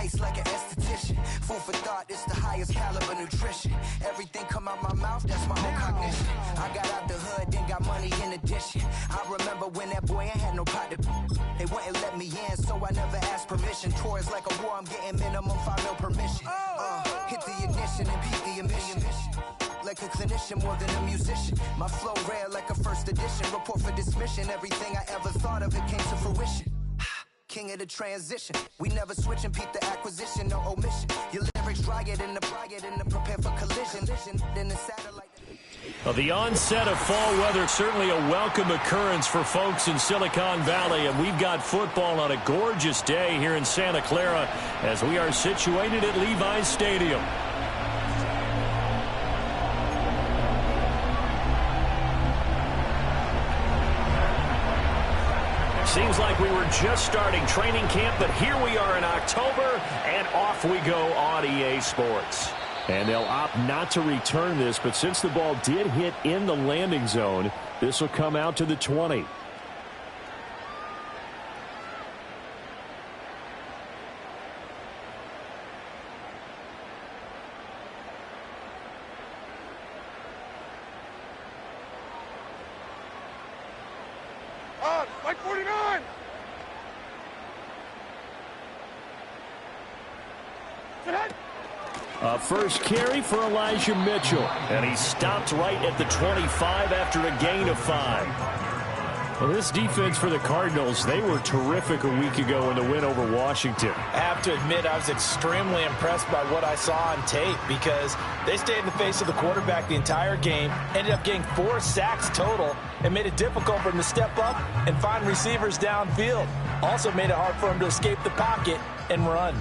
taste like an esthetician. Food for thought, it's the highest caliber nutrition. Everything come out my mouth, that's my own cognition. I got out the hood, then got money in addition. I remember when that boy ain't had no pot to. They wouldn't let me in, so I never asked permission. Tours like a war, I'm getting minimum 5 mil permission. Hit the ignition and beat the emission. Like a clinician more than a musician. My flow rare like a first edition. Report for dismission. Everything I ever thought of, it came to fruition. King of the transition. We never switch and peep the acquisition, no omission. Your lyrics dry it in the prepare for collision. Then the satellite. Well, the onset of fall weather, certainly a welcome occurrence for folks in Silicon Valley, and we've got football on a gorgeous day here in Santa Clara as we are situated at Levi's Stadium. Seems like we were just starting training camp, but here we are in October, and off we go on EA Sports. And they'll opt not to return this, but since the ball did hit in the landing zone, this will come out to the 20. Like 49! First carry for Elijah Mitchell, and he stopped right at the 25 after a gain of 5. Well, this defense for the Cardinals, they were terrific a week ago in the win over Washington. I have to admit, I was extremely impressed by what I saw on tape because they stayed in the face of the quarterback the entire game, ended up getting 4 sacks total, and made it difficult for him to step up and find receivers downfield. Also made it hard for him to escape the pocket and run.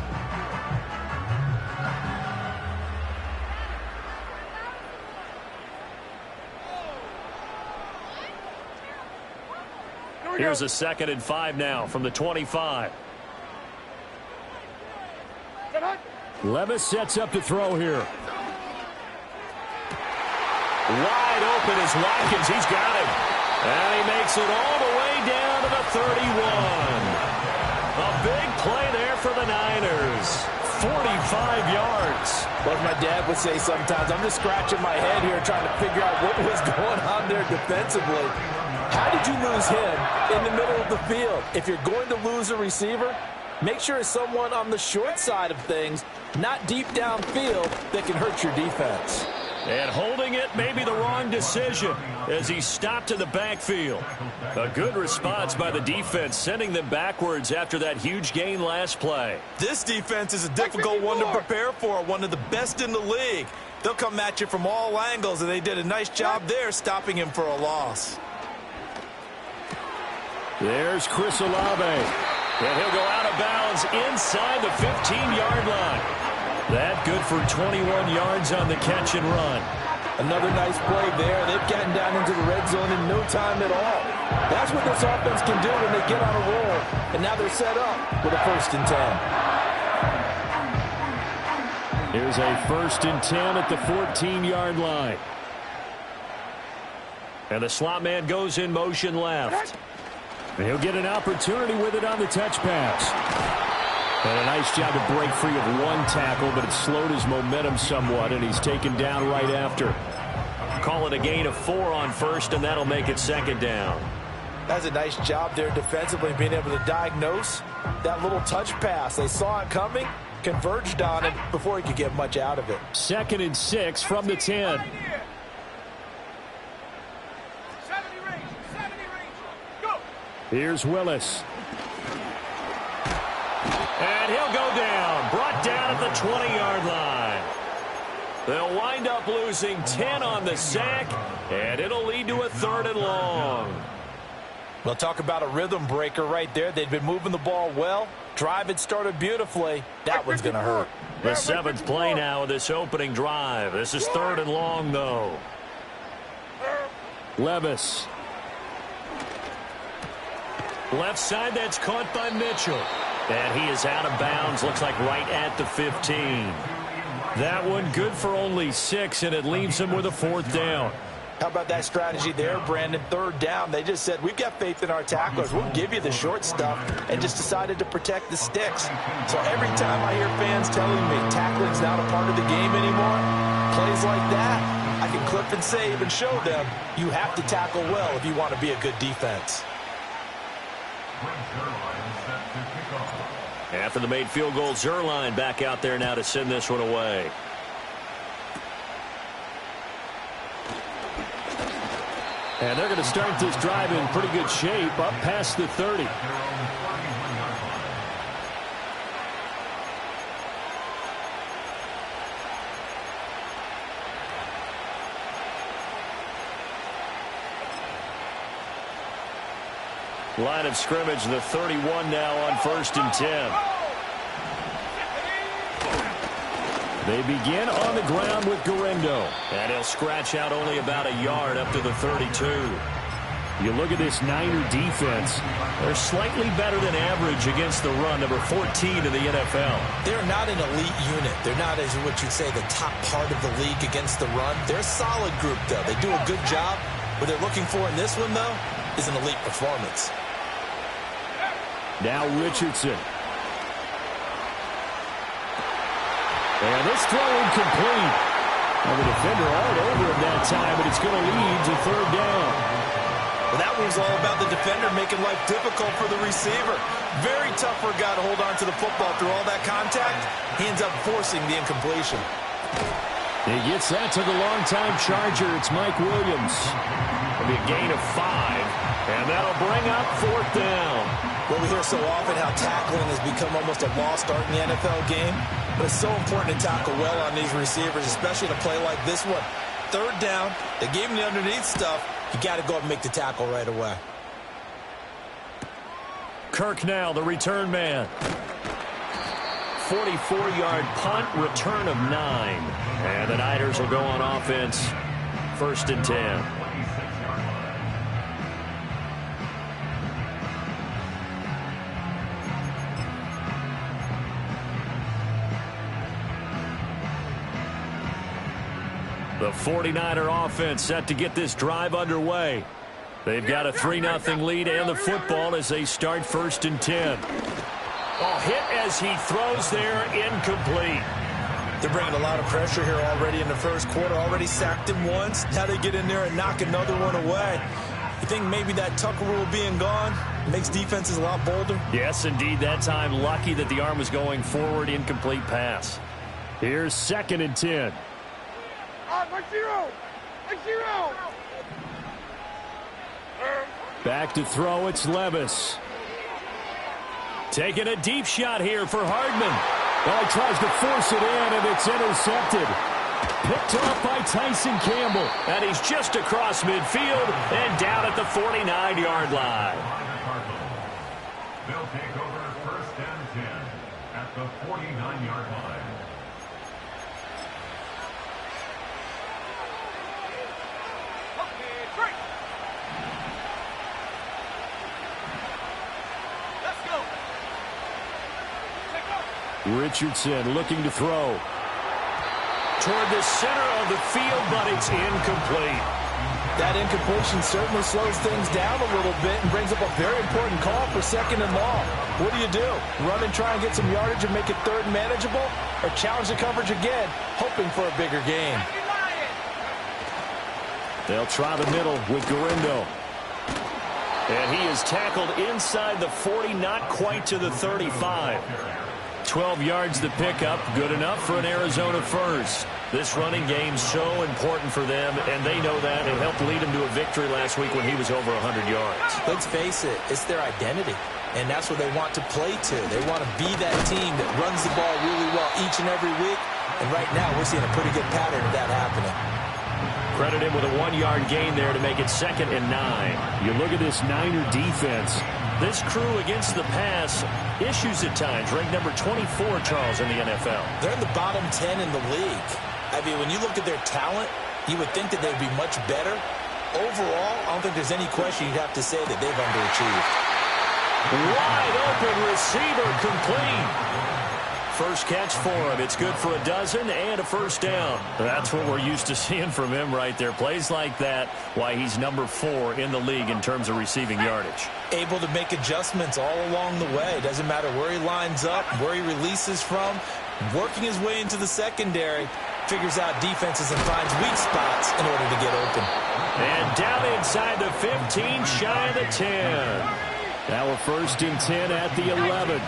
Here's a 2nd and 5 now from the 25. Levis sets up to throw here. Wide open is Watkins. He's got him. And he makes it all the way down to the 31. A big play there for the Niners. 45 yards. Like my dad would say sometimes, I'm just scratching my head here trying to figure out what was going on there defensively. How did you lose him in the middle of the field? If you're going to lose a receiver, make sure it's someone on the short side of things, not deep downfield, that can hurt your defense. And holding it may be the wrong decision as he stopped in the backfield. A good response by the defense, sending them backwards after that huge gain last play. This defense is a difficult one to prepare for, one of the best in the league. They'll come at you from all angles, and they did a nice job there stopping him for a loss. There's Chris Olave. And he'll go out of bounds inside the 15-yard line. That good for 21 yards on the catch and run. Another nice play there. They've gotten down into the red zone in no time at all. That's what this offense can do when they get on a roll. And now they're set up with a 1st and 10. Here's a 1st and 10 at the 14-yard line. And the slot man goes in motion left. And he'll get an opportunity with it on the touch pass. And a nice job to break free of 1 tackle, but it slowed his momentum somewhat, and he's taken down right after. Call it a gain of 4 on 1st, and that'll make it 2nd down. That's a nice job there defensively, being able to diagnose that little touch pass. They saw it coming, converged on it before he could get much out of it. 2nd and 6 from the 10. Here's Willis. And he'll go down. Brought down at the 20-yard line. They'll wind up losing 10 on the sack, and it'll lead to a 3rd and long. Well, talk about a rhythm breaker right there. They'd been moving the ball well. Drive had started beautifully. That one's going to hurt. The 7th play now of this opening drive. This is 3rd and long, though. Levis. Left side, that's caught by Mitchell. And he is out of bounds, looks like right at the 15. That one good for only 6, and it leaves him with a 4th down. How about that strategy there, Brandon? Third down, they just said, we've got faith in our tacklers. We'll give you the short stuff, and just decided to protect the sticks. So every time I hear fans telling me tackling's not a part of the game anymore, plays like that, I can clip and save and show them you have to tackle well if you want to be a good defense. After the made field goal, Zuerlein back out there now to send this one away. And they're going to start this drive in pretty good shape, up past the 30. Line of scrimmage, the 31 now on 1st and 10. They begin on the ground with Guerendo. And he'll scratch out only about a yard up to the 32. You look at this Niner defense. They're slightly better than average against the run, number 14 in the NFL. They're not an elite unit. They're not, as what you'd say, the top part of the league against the run. They're a solid group, though. They do a good job. What they're looking for in this one, though, is an elite performance. Now Richardson. And this throw incomplete. Well, the defender all over him that time, but it's going to lead to 3rd down. Well, that was all about the defender making life difficult for the receiver. Very tough for a guy to hold on to the football through all that contact. He ends up forcing the incompletion. He gets that to the longtime Charger. It's Mike Williams. It'll be a gain of 5, and that'll bring up 4th down. Well, we hear so often how tackling has become almost a lost art in the NFL game. But it's so important to tackle well on these receivers, especially to play like this one. 3rd down, they gave him the underneath stuff. You got to go up and make the tackle right away. Kirk now, the return man. 44-yard punt, return of 9. And the Niners will go on offense, 1st and 10. The 49er offense set to get this drive underway. They've got a 3-0 lead and the football as they start 1st and 10. Oh, hit as he throws there, incomplete. They're bringing a lot of pressure here already in the first quarter. Already sacked him once. Now they get in there and knock another one away. You think maybe that Tucker rule being gone makes defenses a lot bolder? Yes, indeed. That time, lucky that the arm was going forward, incomplete pass. Here's 2nd and 10. Back to throw, it's Levis. Taking a deep shot here for Hardman. Well, he tries to force it in, and it's intercepted. Picked off by Tyson Campbell. And he's just across midfield and down at the 49-yard line. They'll take over 1st and 10 at the 49-yard line. Richardson looking to throw. Toward the center of the field, but it's incomplete. That incompletion certainly slows things down a little bit and brings up a very important call for 2nd and long. What do? Run and try and get some yardage and make it 3rd and manageable? Or challenge the coverage again, hoping for a bigger gain? They'll try the middle with Guerendo. And he is tackled inside the 40, not quite to the 35. 12 yards to pick up, good enough for an Arizona first. This running game's so important for them, and they know that. It helped lead them to a victory last week when he was over 100 yards. Let's face it, it's their identity, and that's what they want to play to. They want to be that team that runs the ball really well each and every week, and right now we're seeing a pretty good pattern of that happening. Credit him with a 1-yard gain there to make it 2nd and 9. You look at this Niner defense. This crew against the pass, issues at times, ranked number 24, Charles, in the NFL. They're in the bottom 10 in the league. I mean, when you look at their talent, you would think that they'd be much better. Overall, I don't think there's any question you'd have to say that they've underachieved. Wide open receiver complete. first catch for him. It's good for a dozen and a first down. That's what we're used to seeing from him right there. Plays like that, why he's number 4 in the league in terms of receiving yardage. Able to make adjustments all along the way. Doesn't matter where he lines up, where he releases from. Working his way into the secondary. Figures out defenses and finds weak spots in order to get open. And down inside the 15, shy of the 10. Now a 1st and 10 at the 11.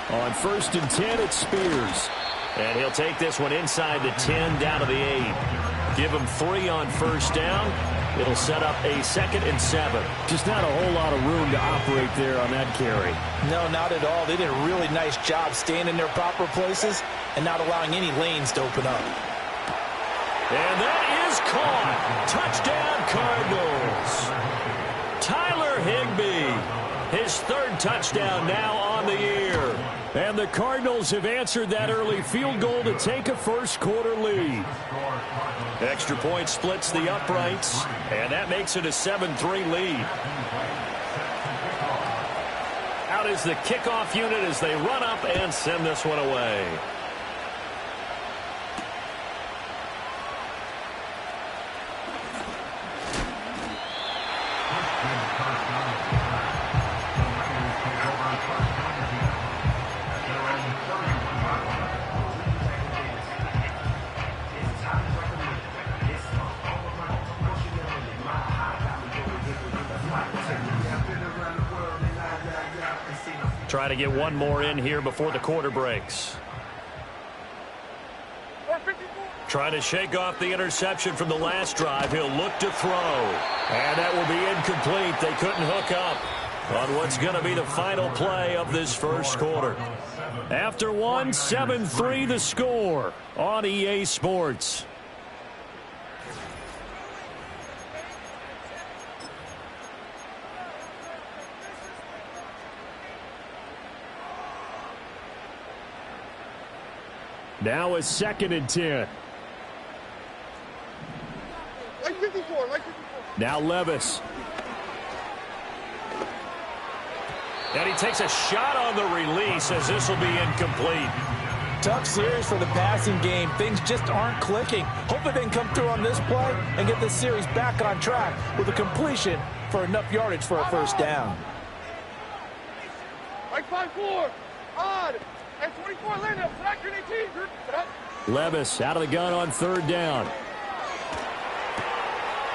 On 1st and 10, it's Spears. And he'll take this one inside the 10, down to the 8. Give him 3 on first down. It'll set up a 2nd and 7. Just not a whole lot of room to operate there on that carry. No, not at all. They did a really nice job staying in their proper places and not allowing any lanes to open up. And that is caught. Touchdown, Cardinals. Tyler Higbee, his 3rd touchdown now on the year. And the Cardinals have answered that early field goal to take a first-quarter lead. Extra point splits the uprights, and that makes it a 7-3 lead. Out is the kickoff unit as they run up and send this one away. Try to get one more in here before the quarter breaks. Trying to shake off the interception from the last drive. He'll look to throw. And that will be incomplete. They couldn't hook up on what's going to be the final play of this first quarter. After 1, 7-3 the score on EA Sports. Now a 2nd and 10. Like 54. Now Levis. And he takes a shot on the release as this will be incomplete. Tough series for the passing game. Things just aren't clicking. Hope they can come through on this play and get this series back on track with a completion for enough yardage for a first down. Like 5-4. Odd. And 24 Linda. Second 18. Levis out of the gun on 3rd down.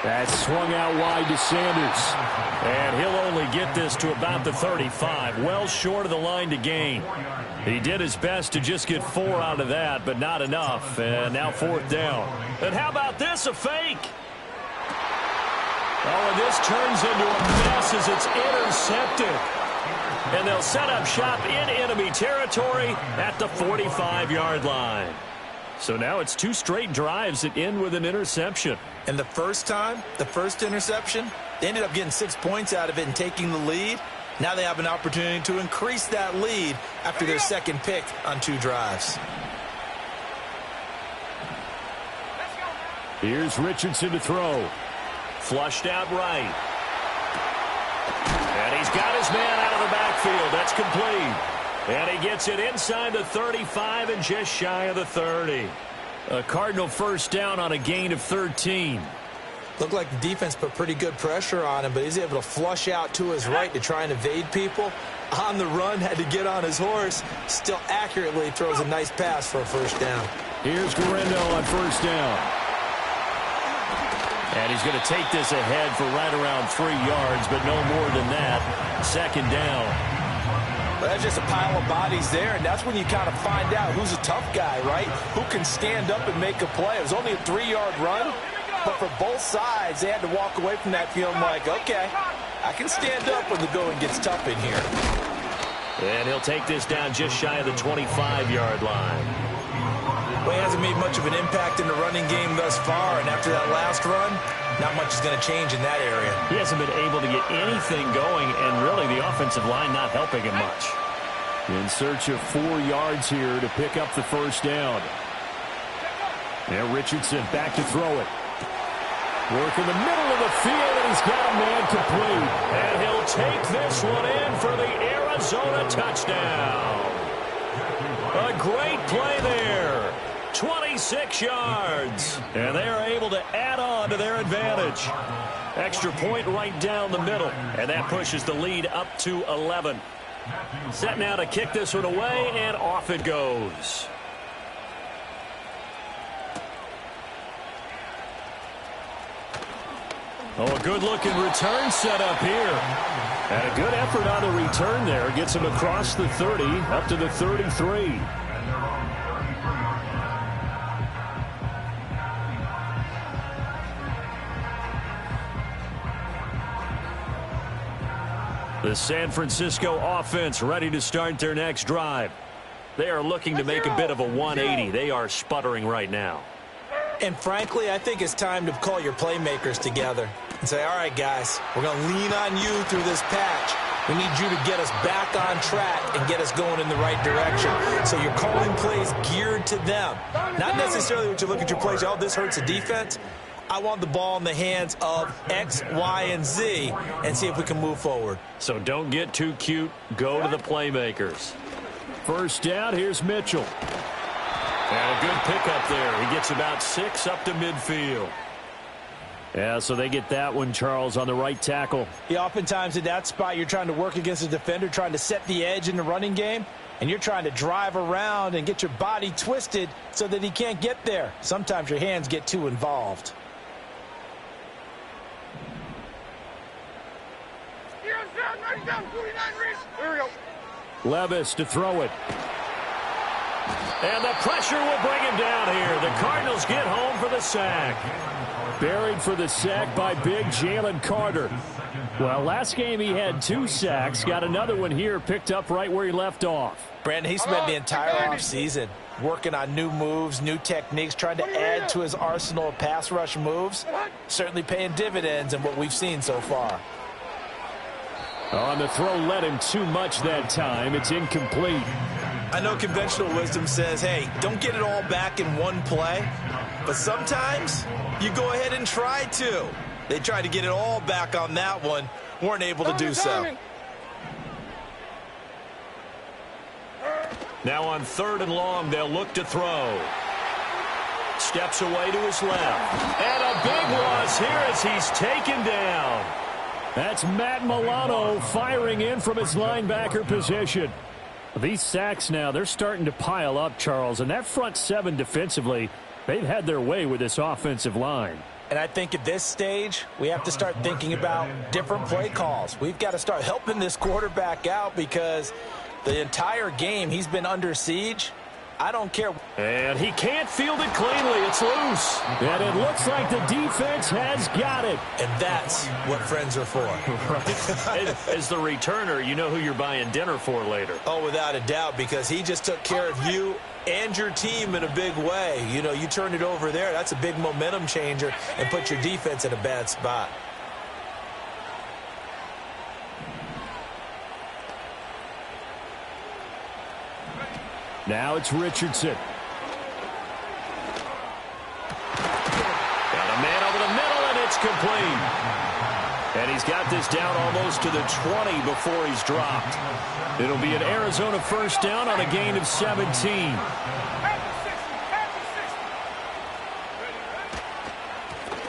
That's swung out wide to Sanders. And he'll only get this to about the 35. Well short of the line to gain. He did his best to just get 4 out of that, but not enough. And now 4th down. And how about this? A fake. Oh, and this turns into a mess as it's intercepted. And they'll set up shop in enemy territory at the 45-yard line. So now it's 2 straight drives that end with an interception. And the first interception, they ended up getting 6 points out of it and taking the lead. Now they have an opportunity to increase that lead after their 2nd pick on 2 drives. Here's Richardson to throw. Flushed out right. And he's got his man out of the backfield. That's complete. And he gets it inside the 35 and just shy of the 30. A Cardinal first down on a gain of 13. Looked like the defense put pretty good pressure on him, but he's able to flush out to his right to try and evade people. On the run, had to get on his horse. Still accurately throws a nice pass for a first down. Here's Guerrero on first down. And he's going to take this ahead for right around 3 yards, but no more than that. 2nd down. But that's just a pile of bodies there, and that's when you kind of find out who's a tough guy, right? Who can stand up and make a play. It was only a 3-yard run, but for both sides, they had to walk away from that feeling like, okay, I can stand up when the going gets tough in here. And he'll take this down just shy of the 25-yard line. Well, he hasn't made much of an impact in the running game thus far, and after that last run, not much is going to change in that area. He hasn't been able to get anything going, and really the offensive line not helping him much. In search of 4 yards here to pick up the first down. Now Richardson back to throw it. Work in the middle of the field, and he's got a man complete. And he'll take this one in for the Arizona touchdown. A great play there. 26 yards. And they are able to add on to their advantage. Extra point right down the middle. And that pushes the lead up to 11. Set now to kick this one away, and off it goes. Oh, a good-looking return set up here. And a good effort on the return there. Gets him across the 30, up to the 33. The San Francisco offense ready to start their next drive. They are looking to make a bit of a 180. They are sputtering right now. And frankly, I think it's time to call your playmakers together and say, all right, guys, we're going to lean on you through this patch. We need you to get us back on track and get us going in the right direction. So you're calling plays geared to them. Not necessarily when you look at your plays, oh, this hurts the defense. I want the ball in the hands of X, Y, and Z and see if we can move forward. So don't get too cute. Go to the playmakers. First down, here's Mitchell. And a good pickup there. He gets about 6 up to midfield. Yeah, so they get that one, Charles, on the right tackle. Yeah, oftentimes in that spot, you're trying to work against a defender, trying to set the edge in the running game, and you're trying to drive around and get your body twisted so that he can't get there. Sometimes your hands get too involved. Here we go. Levis to throw it. And the pressure will bring him down here. The Cardinals get home for the sack. Buried for the sack by big Jalen Carter. Well, last game he had 2 sacks. Got another one here picked up right where he left off. Brandon, he spent the entire offseason working on new moves, new techniques, trying to add to his arsenal of pass rush moves. Certainly paying dividends in what we've seen so far. On the throw led him too much that time. It's incomplete. I know conventional wisdom says, hey, don't get it all back in one play. But sometimes you go ahead and try to. They tried to get it all back on that one. Weren't able to do so. Now on 3rd and long, they'll look to throw. Steps away to his left. And a big loss here as he's taken down. That's Matt Milano firing in from his linebacker position. These sacks now, they're starting to pile up, Charles. And that front 7 defensively, they've had their way with this offensive line. And I think at this stage, we have to start thinking about different play calls. We've got to start helping this quarterback out because the entire game he's been under siege. I don't care. And he can't field it cleanly. It's loose. And it looks like the defense has got it. And that's what friends are for. Right. As the returner, you know who you're buying dinner for later. Oh, without a doubt, because he just took care of you and your team in a big way. You know, you turned it over there. That's a big momentum changer and put your defense in a bad spot. Now it's Richardson. Got a man over the middle, and it's complete. And he's got this down almost to the 20 before he's dropped. It'll be an Arizona first down on a gain of 17.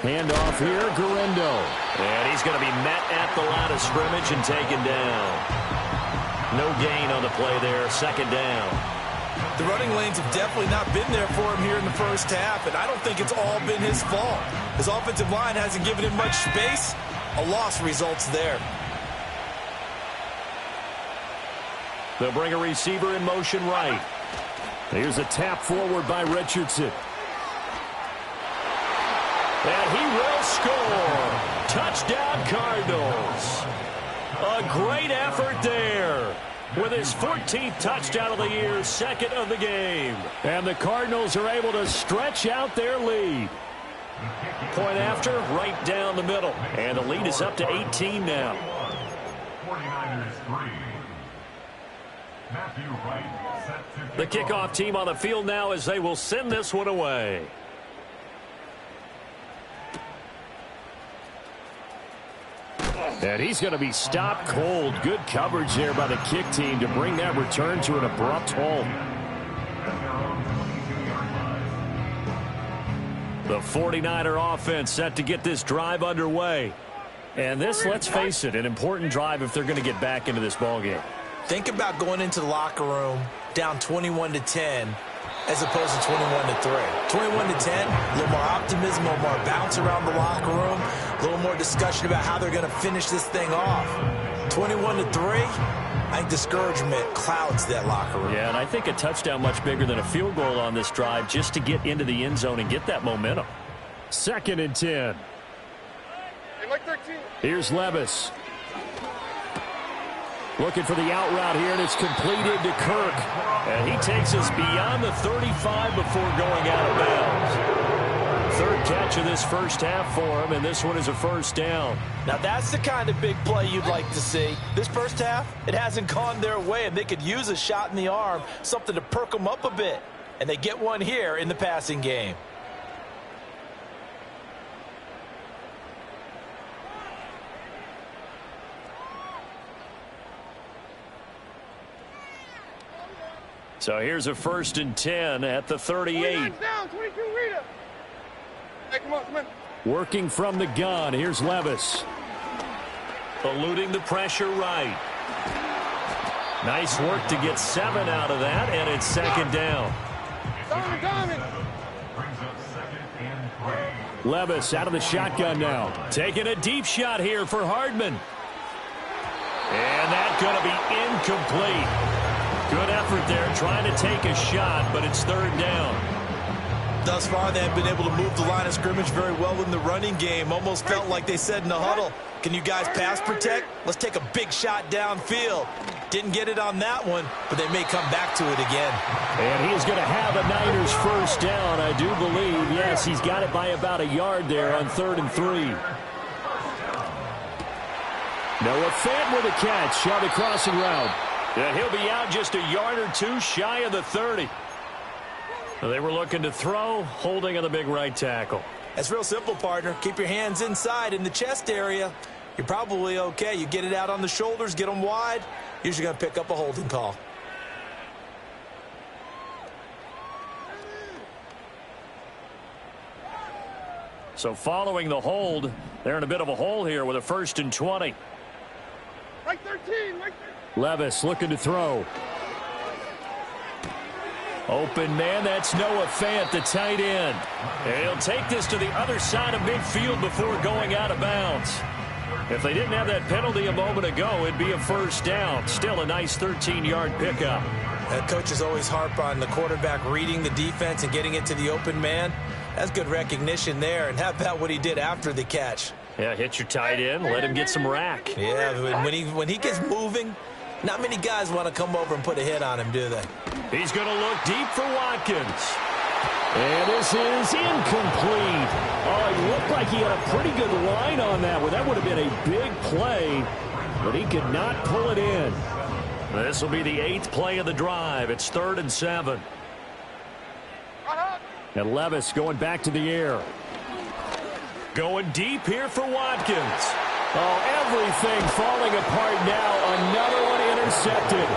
Handoff here, Guerendo. And he's going to be met at the line of scrimmage and taken down. No gain on the play there, 2nd down. The running lanes have definitely not been there for him here in the first half, and I don't think it's all been his fault. His offensive line hasn't given him much space. A loss results there. They'll bring a receiver in motion right. Here's a tap forward by Richardson. And he will score. Touchdown, Cardinals. A great effort there. With his 14th touchdown of the year, 2nd of the game. And the Cardinals are able to stretch out their lead. Point after, right down the middle. And the lead is up to 18 now. 49ers 3. Matthew Wright set to The kickoff team on the field now as they will send this one away. And he's going to be stopped cold. Good coverage there by the kick team to bring that return to an abrupt halt. The 49er offense set to get this drive underway. And this, let's face it, an important drive if they're going to get back into this ballgame. Think about going into the locker room down 21-10 as opposed to 21-3. 21-10, a little more optimism, a little more bounce around the locker room, a little more discussion about how they're going to finish this thing off. 21-3, I think discouragement clouds that locker room. Yeah, and I think a touchdown much bigger than a field goal on this drive just to get into the end zone and get that momentum. 2nd and 10. Hey, Mike 13. Here's Levis. Looking for the out route here, and it's completed to Kirk. And he takes us beyond the 35 before going out of bounds. 3rd catch of this first half for him, and this one is a first down. Now that's the kind of big play you'd like to see. This first half, it hasn't gone their way, and they could use a shot in the arm, something to perk them up a bit. And they get one here in the passing game. So here's a 1st and 10 at the 38. Down, 22, Rita. Hey, come on. Working from the gun. Here's Levis. Eluding the pressure right. Nice work to get 7 out of that, and it's 2nd down. Diamond. Levis out of the shotgun now. Taking a deep shot here for Hardman. And that's going to be incomplete. Good effort there, trying to take a shot, but it's 3rd down. Thus far, they have been able to move the line of scrimmage very well in the running game. Almost felt like they said in the huddle, can you guys pass protect? Let's take a big shot downfield. Didn't get it on that one, but they may come back to it again. And he's going to have a Niners first down, I do believe. Yes, he's got it by about a yard there on 3rd and 3. Noah Fant with a catch on the crossing route. And he'll be out just a yard or 2 shy of the 30. They were looking to throw, holding on the big right tackle. That's real simple, partner. Keep your hands inside in the chest area. You're probably okay. You get it out on the shoulders, get them wide. Usually going to pick up a holding call. So following the hold, they're in a bit of a hole here with a 1st and 20. Mike 13, Mike 13. Levis looking to throw. Open man, that's Noah Fant, the tight end. And he'll take this to the other side of midfield before going out of bounds. If they didn't have that penalty a moment ago, it'd be a first down. Still a nice 13-yard pickup. Coaches always harp on the quarterback reading the defense and getting it to the open man. That's good recognition there. And how about what he did after the catch? Yeah, hit your tight end, let him get some rack. Yeah, when he gets moving, not many guys want to come over and put a hit on him, do they? He's going to look deep for Watkins. And this is incomplete. Oh, it looked like he had a pretty good line on that one. That would have been a big play, but he could not pull it in. This will be the 8th play of the drive. It's 3rd and 7. And Levis going back to the air. Going deep here for Watkins. Oh, everything falling apart now. Another one intercepted.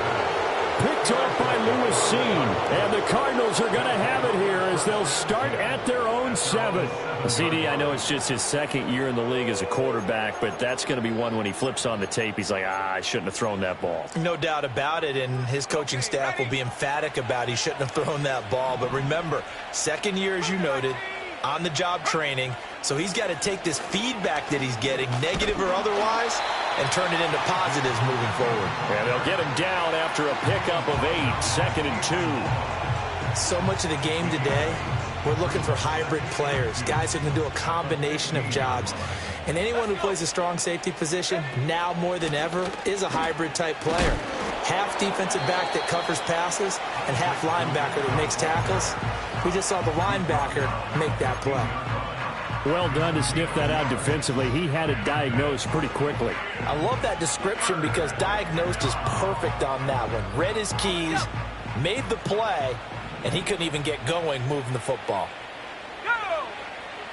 Picked off by Lewis Cine. And the Cardinals are going to have it here as they'll start at their own 7. CD, I know it's just his 2nd year in the league as a quarterback, but that's going to be one when he flips on the tape. He's like, I shouldn't have thrown that ball. No doubt about it, and his coaching staff will be emphatic about he shouldn't have thrown that ball. But remember, 2nd year, as you noted, on-the-job training. So he's got to take this feedback that he's getting, negative or otherwise, and turn it into positives moving forward. And they'll get him down after a pickup of 8, 2nd and 2. So much of the game today, we're looking for hybrid players, guys who can do a combination of jobs. And anyone who plays a strong safety position, now more than ever, is a hybrid-type player. Half defensive back that covers passes and half linebacker that makes tackles. We just saw the linebacker make that play. Well done to sniff that out defensively. He had it diagnosed pretty quickly. I love that description because diagnosed is perfect on that one. Read his keys, made the play, and he couldn't even get going moving the football.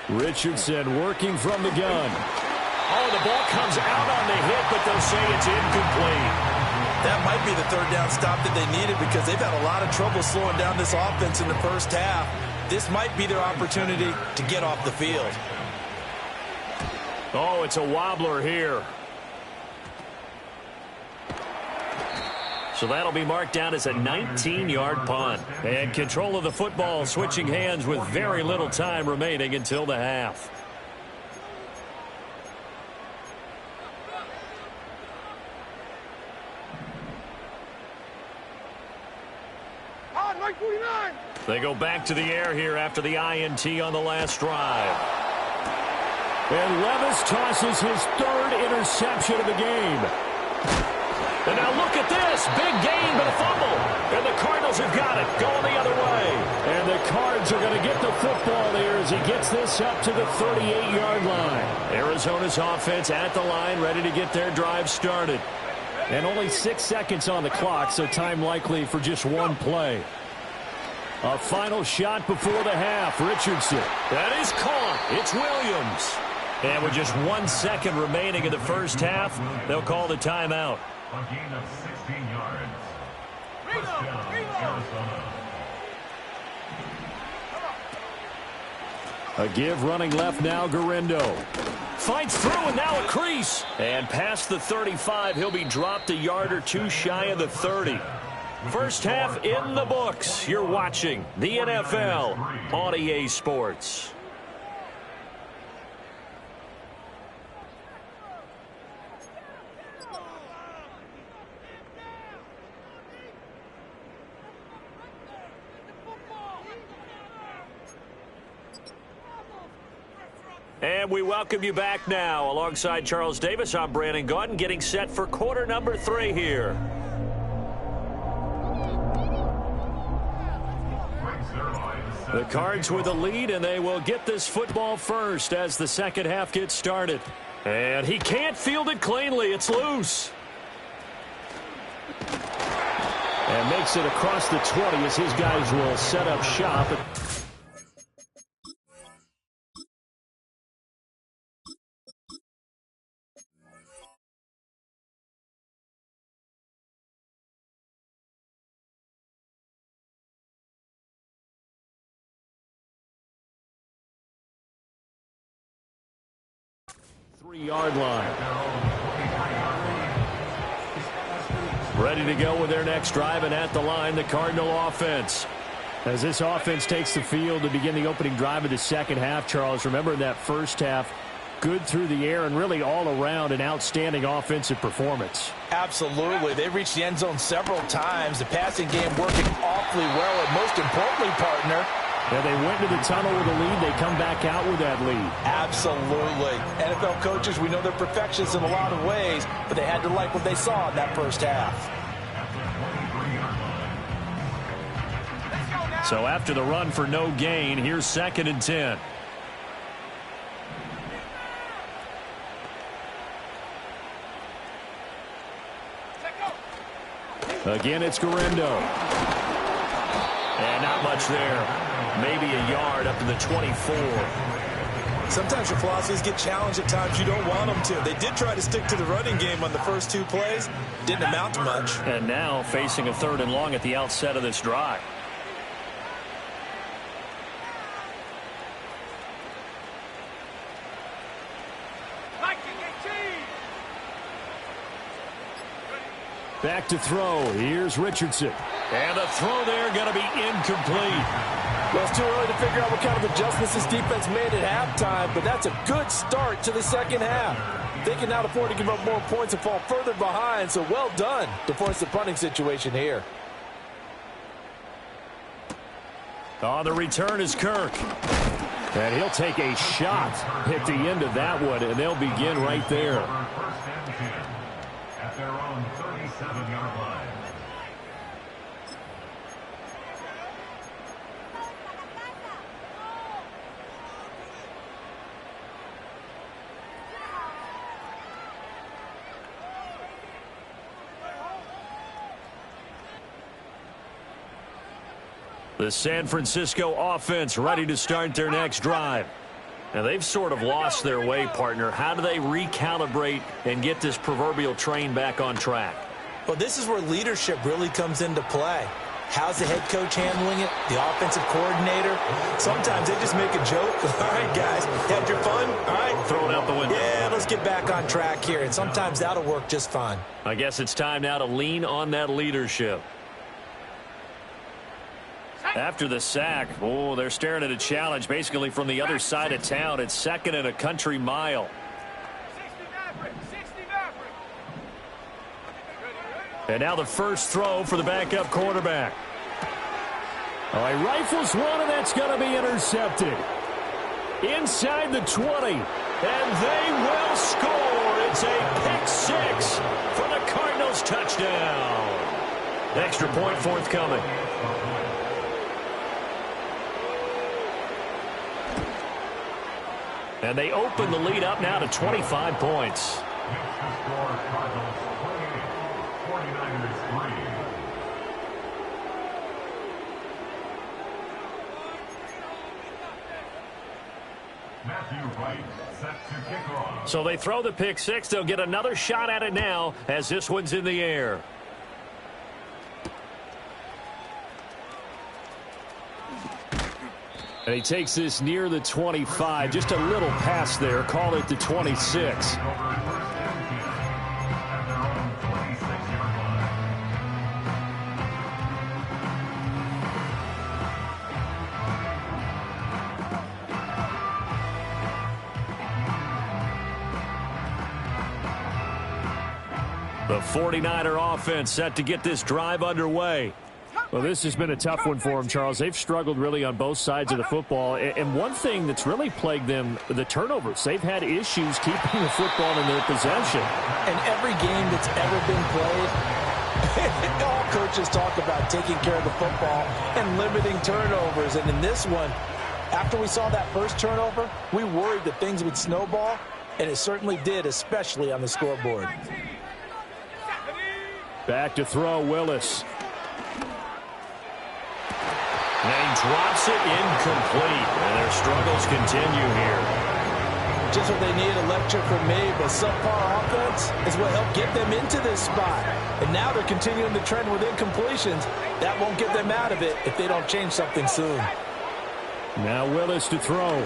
Richardson working from the gun. Oh, the ball comes out on the hit, but they'll say it's incomplete. That might be the third down stop that they needed because they've had a lot of trouble slowing down this offense in the first half. This might be their opportunity to get off the field. Oh, it's a wobbler here. So that'll be marked down as a 19-yard punt. And control of the football switching hands with very little time remaining until the half. They go back to the air here after the INT on the last drive. And Levis tosses his third interception of the game. And now look at this. Big gain, but a fumble. And the Cardinals have got it. Going the other way. And the Cards are going to get the football here as he gets this up to the 38-yard line. Arizona's offense at the line, ready to get their drive started. And only 6 seconds on the clock, so time likely for just one play. A final shot before the half. Richardson. That is caught. It's Williams. And with just 1 second remaining in the first half, they'll call the timeout. A gain of 16 yards. First down, Arizona. A give running left now, Garindo. Fights through and now a crease. And past the 35, he'll be dropped a yard or two shy of the 30. First half in the books. You're watching the NFL on EA Sports. And we welcome you back now. Alongside Charles Davis, I'm Brandon Gaudin, getting set for quarter number 3 here. The Cards with a lead, and they will get this football first as the second half gets started. And he can't field it cleanly. It's loose. And makes it across the 20 as his guys will set up shop. Three-yard line. Ready to go with their next drive, and at the line, the Cardinal offense. As this offense takes the field to begin the opening drive of the second half, Charles, remember in that first half, good through the air and really all around an outstanding offensive performance. Absolutely. They reached the end zone several times. The passing game working awfully well, and most importantly, partner, yeah, they went to the tunnel with a lead. They come back out with that lead. Absolutely. NFL coaches, we know they're perfectionists in a lot of ways, but they had to like what they saw in that first half. So after the run for no gain, here's 2nd and 10. Again, it's Garindo. And not much there. Maybe a yard up to the 24. Sometimes your philosophies get challenged at times you don't want them to. They did try to stick to the running game on the first 2 plays. Didn't amount to much. And now facing a 3rd and long at the outset of this drive. Back to throw. Here's Richardson. And the throw there going to be incomplete. Well, it's too early to figure out what kind of adjustments this defense made at halftime, but that's a good start to the second half. They can now afford to give up more points and fall further behind, so well done to force the punting situation here. On the return is Kirk. And he'll take a shot at the end of that one, and they'll begin right there. First and 10 at their own 37-yard line. The San Francisco offense ready to start their next drive. Now, they've sort of lost their way, partner. How do they recalibrate and get this proverbial train back on track? Well, this is where leadership really comes into play. How's the head coach handling it? The offensive coordinator? Sometimes they just make a joke. All right, guys, had your fun? All right. Throw it out the window. Yeah, let's get back on track here. And sometimes that'll work just fine. I guess it's time now to lean on that leadership. After the sack, oh, they're staring at a challenge basically from the other side of town. It's 2nd and a country mile. And now the first throw for the backup quarterback. All right, rifles one, and that's going to be intercepted. Inside the 20, and they will score. It's a pick 6 for the Cardinals touchdown. Extra point forthcoming. And they open the lead up now to 25 points. Score Cardinals 28, 49ers 3. Matthew Wright set to kick off. So they throw the pick 6. They'll get another shot at it now as this one's in the air. And he takes this near the 25. Just a little pass there. Call it the 26. The 49er offense set to get this drive underway. Well, this has been a tough one for them, Charles. They've struggled really on both sides of the football. And one thing that's really plagued them, the turnovers. They've had issues keeping the football in their possession. And every game that's ever been played, all coaches talk about taking care of the football and limiting turnovers. And in this one, after we saw that first turnover, we worried that things would snowball, and it certainly did, especially on the scoreboard. Back to throw, Willis. And he drops it incomplete. And their struggles continue here. Just what they need, a lecture from me, but subpar offense is what helped get them into this spot. And now they're continuing the trend with incompletions. That won't get them out of it if they don't change something soon. Now Willis to throw.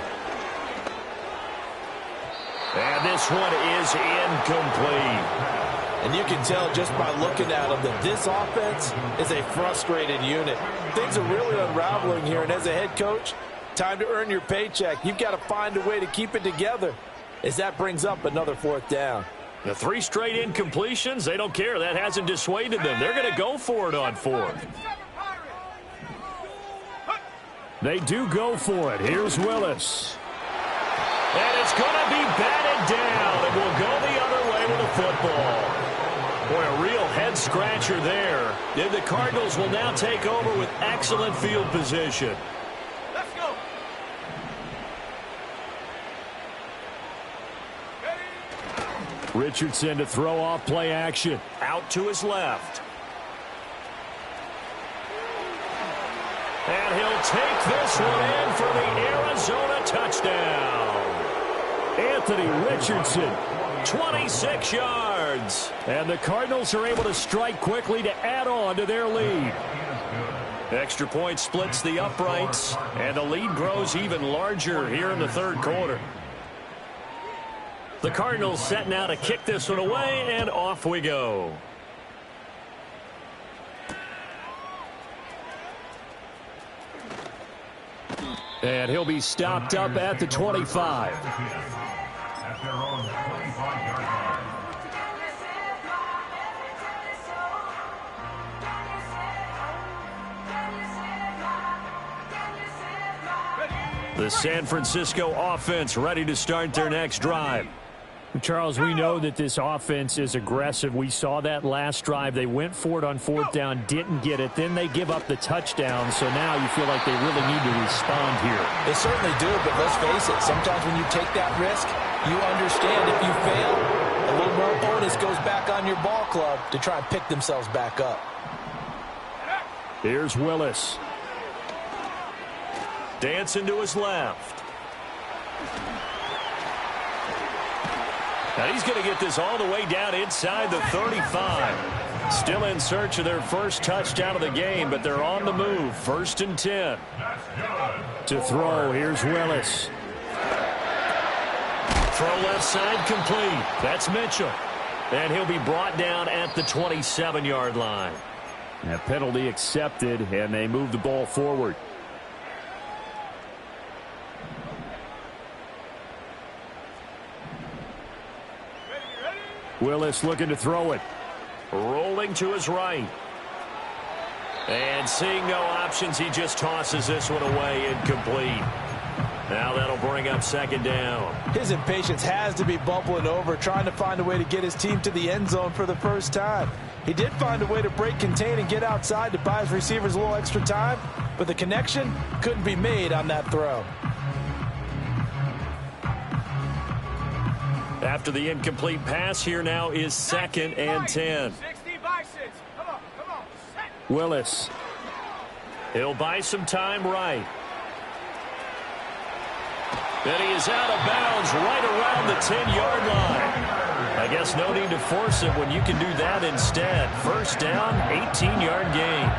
And this one is incomplete. And you can tell just by looking at them that this offense is a frustrated unit. Things are really unraveling here, and as a head coach, time to earn your paycheck. You've got to find a way to keep it together as that brings up another 4th down. The 3 straight incompletions, they don't care. That hasn't dissuaded them. They're going to go for it on 4th. They do go for it. Here's Willis. And it's going to be batted down, and we'll go the other way with the football. Boy, a real head-scratcher there. Then the Cardinals will now take over with excellent field position. Let's go. Richardson to throw off play action. Out to his left. And he'll take this one in for the Arizona touchdown. Anthony Richardson, 26 yards. And the Cardinals are able to strike quickly to add on to their lead. Extra point splits the uprights, and the lead grows even larger here in the 3rd quarter. The Cardinals set now to kick this one away, and off we go. And he'll be stopped up at the 25. At their own 25-yard line. The San Francisco offense ready to start their next drive. Charles, we know that this offense is aggressive. We saw that last drive. They went for it on 4th down, didn't get it. Then they give up the touchdown. So now you feel like they really need to respond here. They certainly do, but let's face it. Sometimes when you take that risk, you understand if you fail, a little more onus goes back on your ball club to try and pick themselves back up. Here's Willis. Dancing to his left. And he's going to get this all the way down inside the 35. Still in search of their first touchdown of the game, but they're on the move. 1st and 10. To throw, here's Willis. Throw left side complete. That's Mitchell. And he'll be brought down at the 27-yard line. A penalty accepted, and they move the ball forward. Willis looking to throw it. Rolling to his right. And seeing no options, he just tosses this one away, incomplete. Now that'll bring up 2nd down. His impatience has to be bubbling over, trying to find a way to get his team to the end zone for the first time. He did find a way to break contain and get outside to buy his receivers a little extra time, but the connection couldn't be made on that throw. After the incomplete pass, here now is 2nd and 10. 60 by 6. Come on. Set. Willis. He'll buy some time right. Then he is out of bounds right around the 10-yard line. I guess no need to force it when you can do that instead. 1st down, 18-yard gain.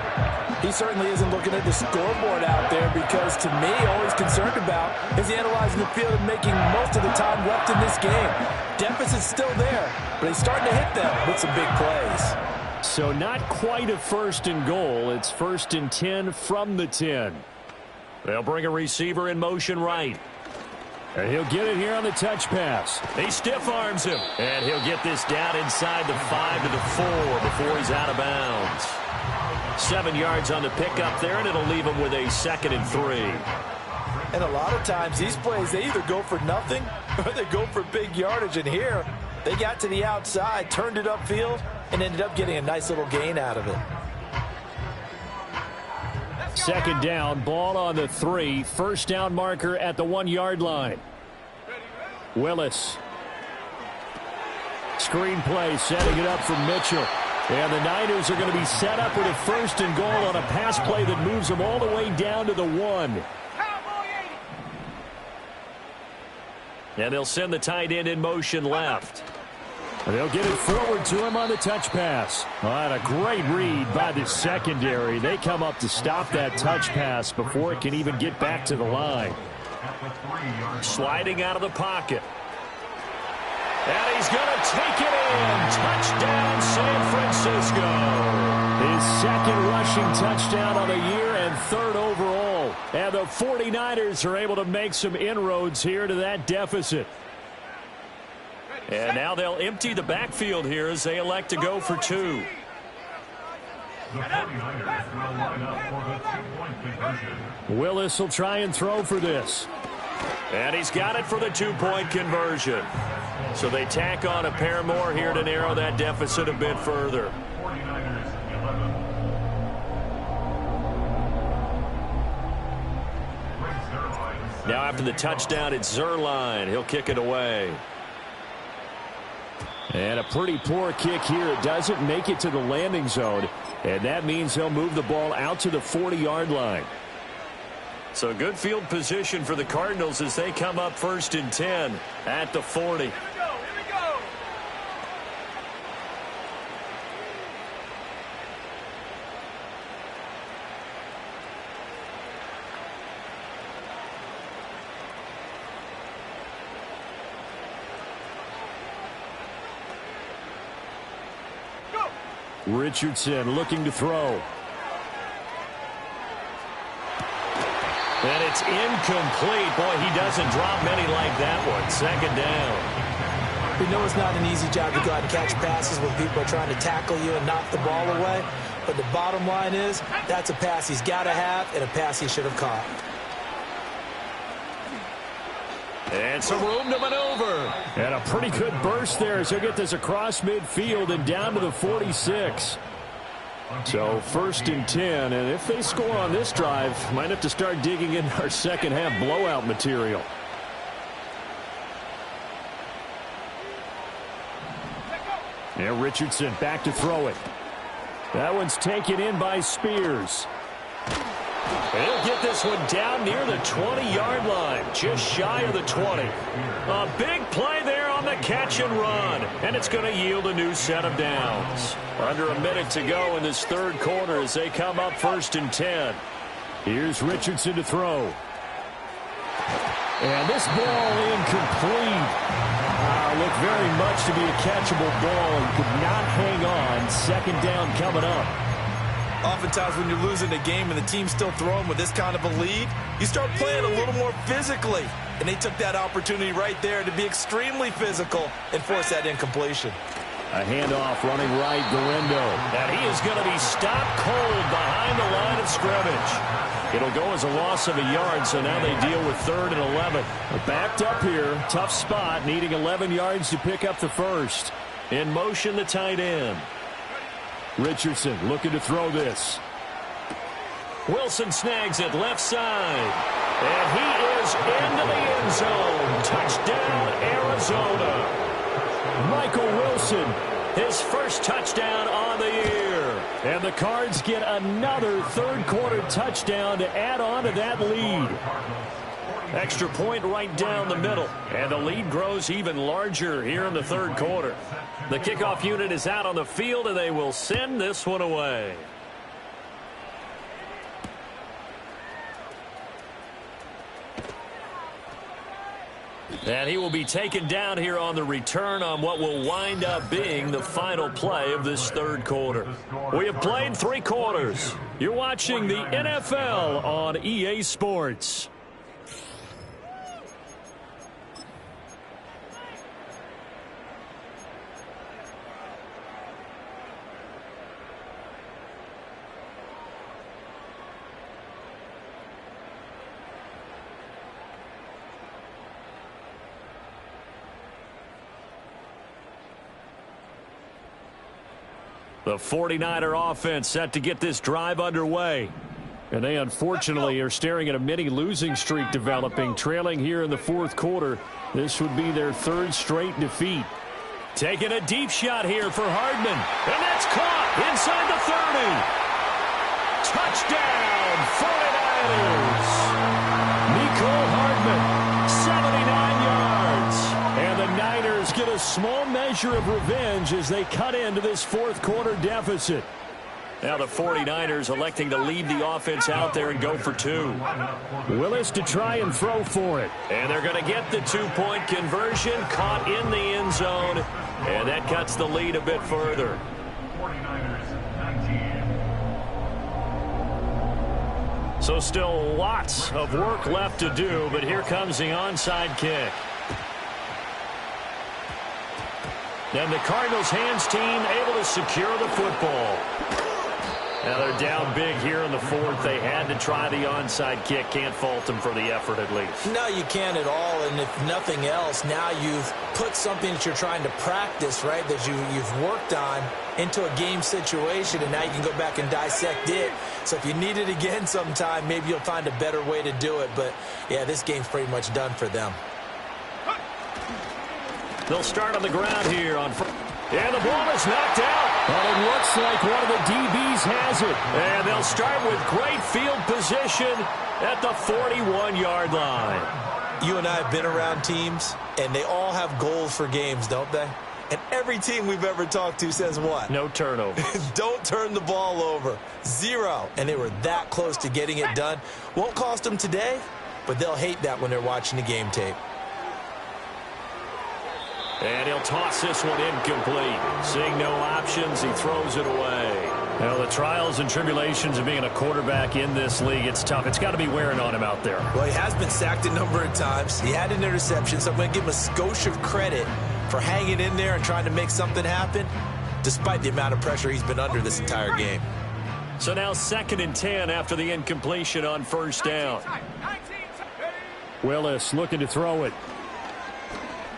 He certainly isn't looking at the scoreboard out there because, to me, all he's concerned about is analyzing the field and making most of the time left in this game. Deficit's still there, but he's starting to hit them with some big plays. So not quite a 1st and goal. It's 1st and 10 from the 10. They'll bring a receiver in motion right. And he'll get it here on the touch pass. He stiff arms him. And he'll get this down inside the 5 to the 4 before he's out of bounds. 7 yards on the pickup there, and it'll leave him with a 2nd and 3. And a lot of times these plays, they either go for nothing or they go for big yardage. And here, they got to the outside, turned it upfield, and ended up getting a nice little gain out of it. 2nd down, ball on the 3. 1st down marker at the 1-yard line. Willis. Screen play, setting it up for Mitchell. And the Niners are going to be set up with a 1st and goal on a pass play that moves them all the way down to the 1. And they'll send the tight end in motion left. They'll get it forward to him on the touch pass. And a great read by the secondary. They come up to stop that touch pass before it can even get back to the line. Sliding out of the pocket. And he's going to take it in. Touchdown, San Francisco. His 2nd rushing touchdown of the year and 3rd overall. And the 49ers are able to make some inroads here to that deficit. And now they'll empty the backfield here as they elect to go for 2. The 49ers will line up for the 2-point conversion. Willis will try and throw for this. And he's got it for the 2-point conversion. So they tack on a pair more here to narrow that deficit a bit further. 49ers 11. Now after the touchdown, it's Zuerlein. He'll kick it away. And a pretty poor kick here. It doesn't make it to the landing zone. And that means he'll move the ball out to the 40-yard line. So good field position for the Cardinals as they come up 1st and 10 at the 40. Richardson looking to throw. And it's incomplete. Boy, he doesn't drop many like that one. 2nd down. We know it's not an easy job to go out and catch passes when people are trying to tackle you and knock the ball away. But the bottom line is, that's a pass he's got to have and a pass he should have caught. And some room to maneuver. And a pretty good burst there as he'll get this across midfield and down to the 46. So 1st and 10, and if they score on this drive, might have to start digging in our second half blowout material. And Richardson back to throw it. That one's taken in by Spears. He'll get this one down near the 20-yard line, just shy of the 20. A big play there on the catch and run, and it's going to yield a new set of downs. Under a minute to go in this third quarter as they come up 1st and 10. Here's Richardson to throw. And this ball incomplete. Looked very much to be a catchable ball and could not hang on. 2nd down coming up. Oftentimes when you're losing a game and the team's still throwing with this kind of a lead, you start playing a little more physically. And they took that opportunity right there to be extremely physical and force that incompletion. A handoff running right, Guerendo. And he is going to be stopped cold behind the line of scrimmage. It'll go as a loss of a yard, so now they deal with 3rd and 11. Backed up here, tough spot, needing 11 yards to pick up the first. In motion, the tight end. Richardson looking to throw this. Wilson snags it left side. And he is into the end zone. Touchdown, Arizona. Michael Wilson, his first touchdown on the year. And the Cards get another third-quarter touchdown to add on to that lead. Extra point right down the middle. And the lead grows even larger here in the third quarter. The kickoff unit is out on the field, and they will send this one away. And he will be taken down here on the return on what will wind up being the final play of this third quarter. We have played 3 quarters. You're watching the NFL on EA Sports. The 49er offense set to get this drive underway. And they unfortunately are staring at a mini losing streak developing, trailing here in the fourth quarter. This would be their 3rd straight defeat. Taking a deep shot here for Hardman. And that's caught inside the 30. Touchdown, 49ers. Mecole Hardman, 79 yards. And the Niners get a small measure of revenge as they cut into this fourth quarter deficit. Now the 49ers electing to leave the offense out there and go for 2. Willis to try and throw for it. And they're going to get the 2-point conversion, caught in the end zone. And that cuts the lead a bit further. 49ers 19. So still lots of work left to do, but here comes the onside kick. And the Cardinals hands team able to secure the football. Now they're down big here in the fourth. They had to try the onside kick. Can't fault them for the effort at least. No, you can't at all. And if nothing else, now you've put something that you're trying to practice, right, that you've worked on into a game situation, and now you can go back and dissect it. So if you need it again sometime, maybe you'll find a better way to do it. But, yeah, this game's pretty much done for them. They'll start on the ground here on first. And the ball is knocked out. But it looks like one of the DBs has it. And they'll start with great field position at the 41-yard line. You and I have been around teams, and they all have goals for games, don't they? And every team we've ever talked to says what? No turnover. Don't turn the ball over. 0. And they were that close to getting it done. Won't cost them today, but they'll hate that when they're watching the game tape. And he'll toss this one incomplete. Seeing no options, he throws it away. Now, the trials and tribulations of being a quarterback in this league, it's tough. It's got to be wearing on him out there. Well, he has been sacked a number of times. He had an interception, so I'm going to give him a skosh of credit for hanging in there and trying to make something happen, despite the amount of pressure he's been under this entire game. So now 2nd and 10 after the incompletion on first down. Willis looking to throw it.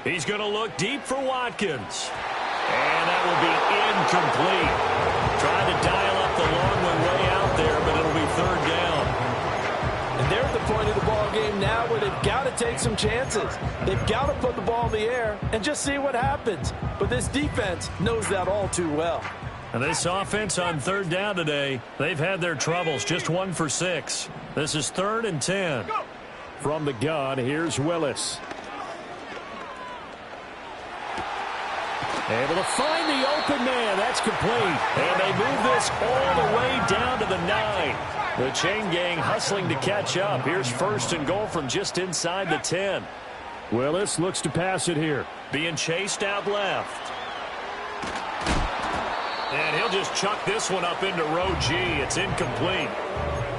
He's going to look deep for Watkins. And that will be incomplete. Trying to dial up the long one way out there, but it'll be 3rd down. And they're at the point of the ball game now where they've got to take some chances. They've got to put the ball in the air and just see what happens. But this defense knows that all too well. And this offense on third down today, they've had their troubles, just 1 for 6. This is 3rd and 10. From the gun, here's Willis. Able to find the open man. That's complete. And they move this all the way down to the 9. The chain gang hustling to catch up. Here's 1st and goal from just inside the 10. Willis looks to pass it here. Being chased out left. And he'll just chuck this one up into row G. It's incomplete.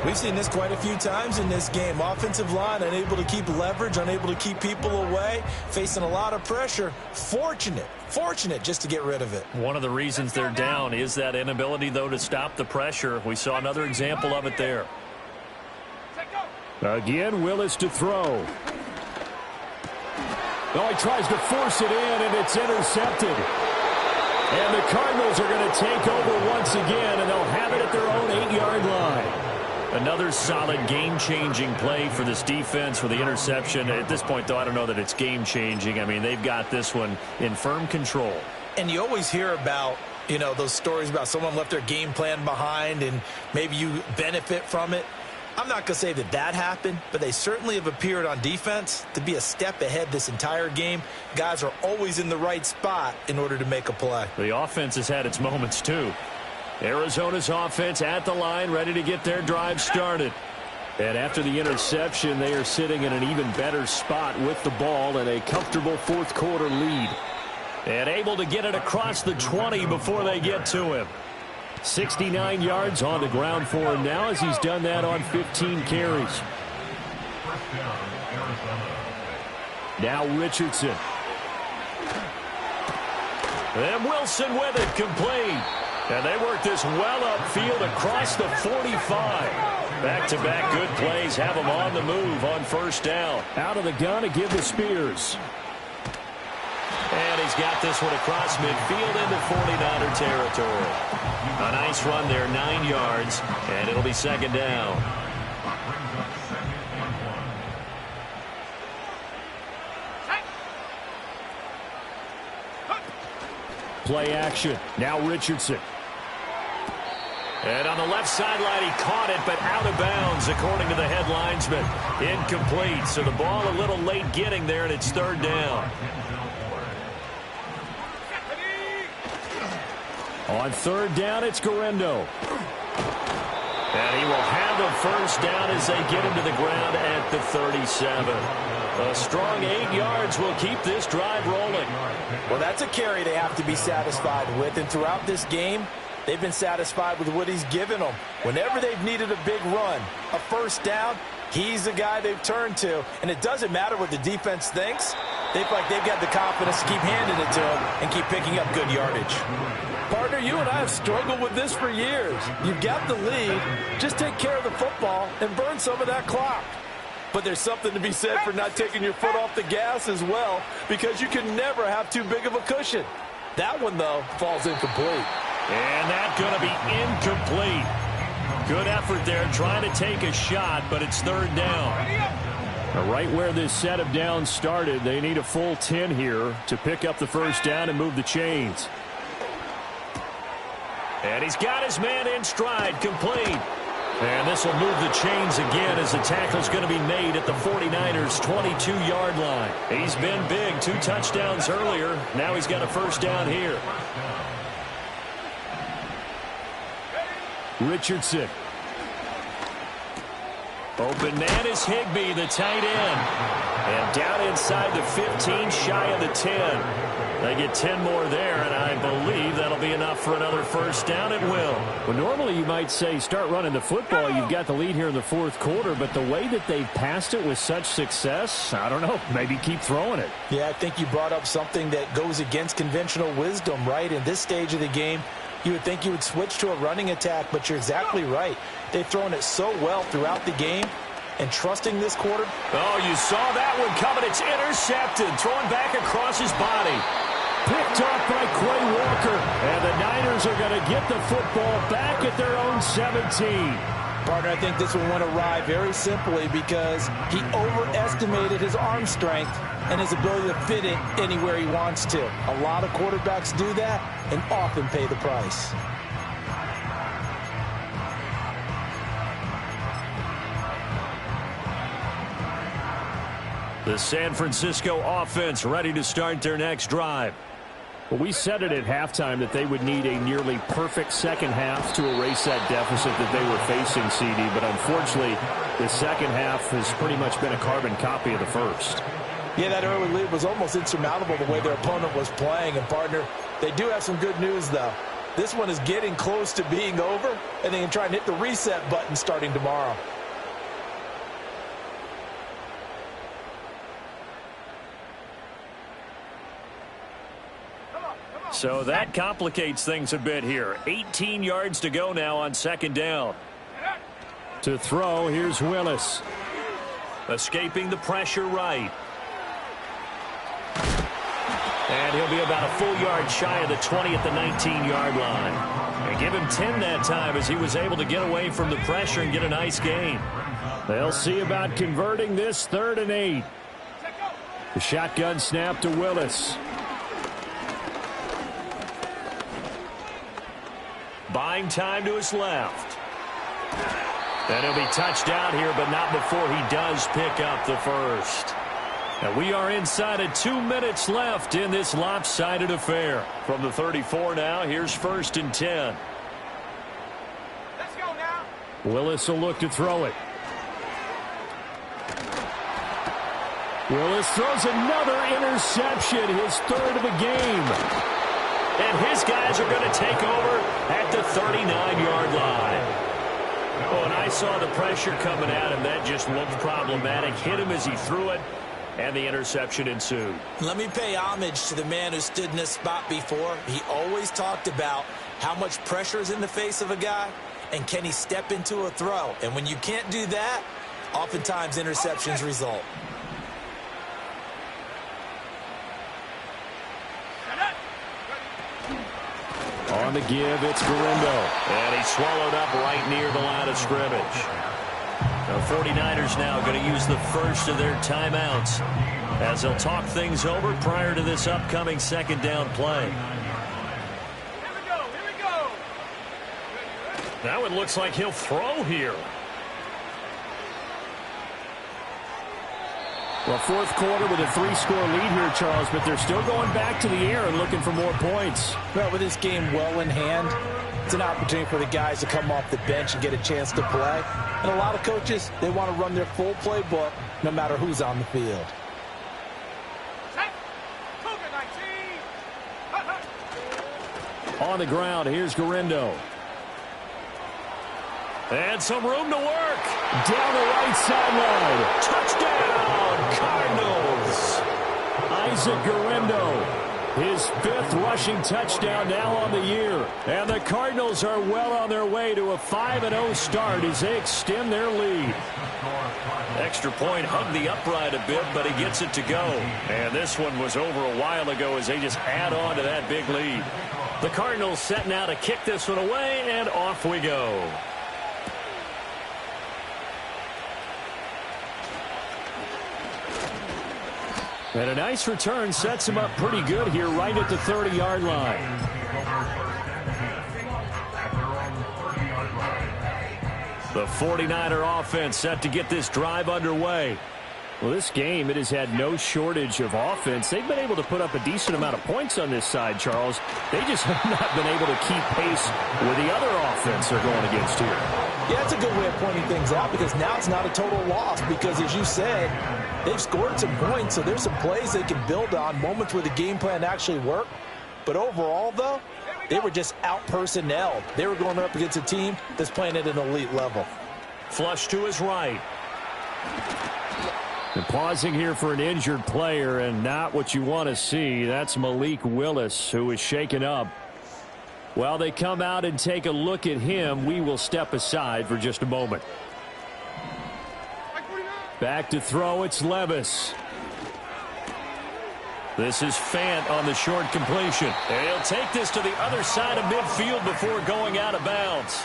We've seen this quite a few times in this game. Offensive line unable to keep leverage, unable to keep people away, facing a lot of pressure. Fortunate just to get rid of it. One of the reasons they're down is that inability, though, to stop the pressure. We saw another example of it there. Again, Willis to throw. Oh, he tries to force it in, and it's intercepted. And the Cardinals are going to take over once again, and they'll have it at their own 8-yard line. Another solid game-changing play for this defense with the interception. At this point, though, I don't know that it's game-changing. I mean, they've got this one in firm control. And you always hear about, those stories about someone left their game plan behind and maybe you benefit from it. I'm not going to say that happened, but they certainly have appeared on defense to be a step ahead this entire game. Guys are always in the right spot in order to make a play. The offense has had its moments, too. Arizona's offense at the line, ready to get their drive started. And after the interception, they are sitting in an even better spot with the ball and a comfortable fourth-quarter lead. And able to get it across the 20 before they get to him. 69 yards on the ground for him now as he's done that on 15 carries. Now Richardson. And Wilson with it, complete. And they work this well upfield across the 45. Back-to-back good plays have them on the move on first down. Out of the gun to give to Spears. And he's got this one across midfield into 49er territory. A nice run there, 9 yards, and it'll be second down. Play action. Now Richardson. And on the left sideline, he caught it, but out of bounds, according to the head linesman. Incomplete, so the ball a little late getting there, and it's third down. On third down, it's Guerendo. And he will have the first down as they get him to the ground at the 37. A strong 8 yards will keep this drive rolling. Well, that's a carry they have to be satisfied with, and throughout this game, they've been satisfied with what he's given them. Whenever they've needed a big run, a first down, he's the guy they've turned to. And it doesn't matter what the defense thinks. They feel like they've got the confidence to keep handing it to him and keep picking up good yardage. Partner, you and I have struggled with this for years. You've got the lead. Just take care of the football and burn some of that clock. But there's something to be said for not taking your foot off the gas as well, because you can never have too big of a cushion. That one, though, falls incomplete. And that's going to be incomplete. Good effort there trying to take a shot, but it's third down. Right where this set of downs started, they need a full 10 here to pick up the first down and move the chains. And he's got his man in stride, complete. And this will move the chains again as the tackle's going to be made at the 49ers' 22-yard line. He's been big, 2 touchdowns earlier. Now he's got a first down here. Richardson. Open man is Higbee, the tight end. And down inside the 15, shy of the 10. They get 10 more there, and I believe that'll be enough for another first down. It will. Well, normally you might say start running the football. You've got the lead here in the fourth quarter, but the way that they've passed it with such success, I don't know, maybe keep throwing it. Yeah, I think you brought up something that goes against conventional wisdom, right? In this stage of the game, you would think you would switch to a running attack, but you're exactly right. They've thrown it so well throughout the game. And trusting this quarter. Oh, you saw that one coming. It's intercepted. Throwing back across his body. Picked off by Quay Walker. And the Niners are going to get the football back at their own 17. Partner, I think this one went awry very simply because he overestimated his arm strength and his ability to fit it anywhere he wants to. A lot of quarterbacks do that and often pay the price. The San Francisco offense ready to start their next drive. Well, we said it at halftime that they would need a nearly perfect second half to erase that deficit that they were facing, CD. But unfortunately, the second half has pretty much been a carbon copy of the first. Yeah, that early lead was almost insurmountable the way their opponent was playing. And, partner, they do have some good news, though. This one is getting close to being over, and they can try and hit the reset button starting tomorrow. So that complicates things a bit here. 18 yards to go now on second down. To throw, here's Willis. Escaping the pressure right. And he'll be about a full yard shy of the 20 at the 19-yard line. And give him 10 that time as he was able to get away from the pressure and get a nice gain. They'll see about converting this 3rd and 8. The shotgun snap to Willis. Buying time to his left. And he'll be touched out here, but not before he does pick up the first. And we are inside of 2 minutes left in this lopsided affair. From the 34 now, here's 1st and 10. Let's go now. Willis will look to throw it. Willis throws another interception, his 3rd of the game. And his guys are going to take over at the 39-yard line. Oh, and I saw the pressure coming at him. That just looked problematic. Hit him as he threw it, and the interception ensued. Let me pay homage to the man who stood in this spot before. He always talked about how much pressure is in the face of a guy, and can he step into a throw. And when you can't do that, oftentimes interceptions result. On the give, it's Gurindo. And he swallowed up right near the line of scrimmage. The 49ers now going to use the first of their timeouts as they'll talk things over prior to this upcoming second down play. Here we go. Here we go. That one looks like he'll throw here. Well, 4th quarter with a 3-score lead here, Charles, but they're still going back to the air and looking for more points. Well, with this game well in hand, it's an opportunity for the guys to come off the bench and get a chance to play. And a lot of coaches, they want to run their full playbook no matter who's on the field. Set. Cougar 19. On the ground, here's Gurindo. And some room to work. Down the right sideline. Touchdown, Cardinals. Isaac Gurindo, his 5th rushing touchdown now on the year. And the Cardinals are well on their way to a 5-0 start as they extend their lead. Extra point hugged the upright a bit, but he gets it to go. And this one was over a while ago as they just add on to that big lead. The Cardinals set now to kick this one away, and off we go. And a nice return sets him up pretty good here right at the 30-yard line. The 49er offense set to get this drive underway. Well, this game, it has had no shortage of offense. They've been able to put up a decent amount of points on this side, Charles. They just have not been able to keep pace with the other offense they're going against here. Yeah, that's a good way of pointing things out because now it's not a total loss because, as you said, they've scored some points, so there's some plays they can build on, moments where the game plan actually worked. But overall, though, they were just out-personnelled. They were going up against a team that's playing at an elite level. Flush to his right. And pausing here for an injured player and not what you want to see. That's Malik Willis, who is shaken up. While they come out and take a look at him, we will step aside for just a moment. Back to throw, it's Levis. This is Fant on the short completion. And he'll take this to the other side of midfield before going out of bounds.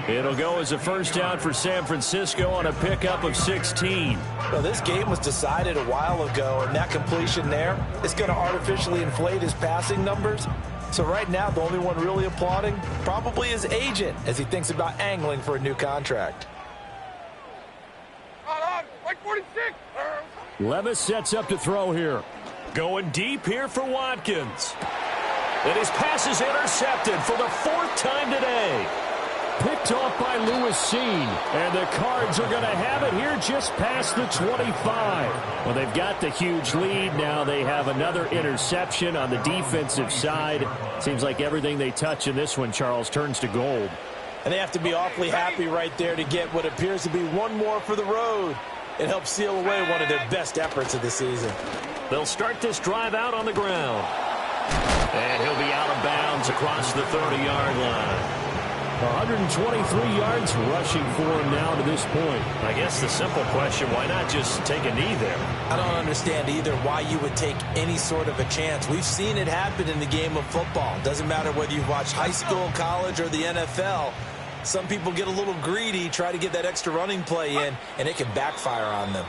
It'll go as a first down for San Francisco on a pickup of 16. Well, this game was decided a while ago, and that completion there is going to artificially inflate his passing numbers. So right now, the only one really applauding probably his agent as he thinks about angling for a new contract. On, like 46. Levis sets up to throw here. Going deep here for Watkins. And his pass is intercepted for the 4th time today. Picked off by Lewis Cine. And the Cards are going to have it here just past the 25. Well, they've got the huge lead. Now they have another interception on the defensive side. Seems like everything they touch in this one, Charles, turns to gold. And they have to be awfully happy right there to get what appears to be one more for the road. It helps seal away one of their best efforts of the season. They'll start this drive out on the ground. And he'll be out of bounds across the 30-yard line. 123 yards rushing for him now to this point. I guess the simple question, why not just take a knee there? I don't understand either why you would take any sort of a chance. We've seen it happen in the game of football. Doesn't matter whether you've watched high school, college, or the NFL. Some people get a little greedy, try to get that extra running play in, and it can backfire on them.